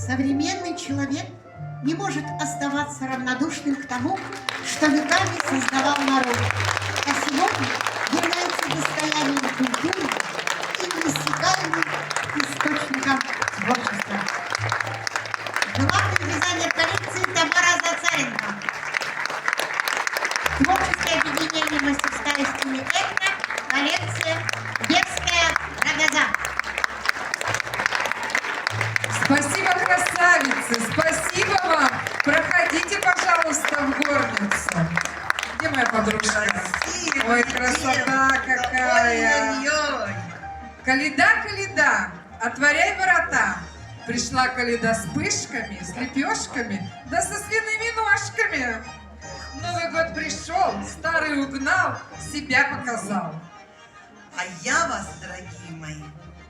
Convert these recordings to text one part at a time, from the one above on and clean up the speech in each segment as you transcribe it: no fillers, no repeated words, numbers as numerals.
Современный человек не может оставаться равнодушным к тому, что веками создавал народ, а сегодня является достоянием культуры и неиссякаемым источником творчества. Главный дизайнер коллекции Тамара Зацаренко. Творческое объединение «Мастерская стиля Этно», коллекция «Детская рогоза». Спасибо, красавицы, спасибо вам. Проходите, пожалуйста, в горницу. Где моя подружка? Спасибо, Ой, красота какая. Ой-ой-ой. Коляда, коляда, отворяй ворота. Пришла коляда с пышками, с лепешками, да со свиными ножками. Новый год пришел, старый угнал, себя показал. А я вас, дорогие мои,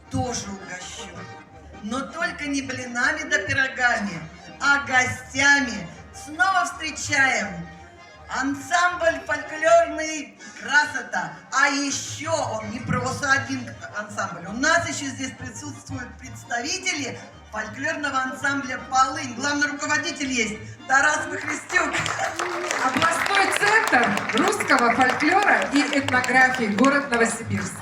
тоже угощу. Но только не блинами да пирогами, а гостями. Снова встречаем ансамбль фольклорный «Красота». А еще он не просто один ансамбль. У нас еще здесь присутствуют представители фольклорного ансамбля «Полынь». Главный руководитель есть Тарас Выхлестюк. Областной центр русского фольклора и этнографии, город Новосибирск.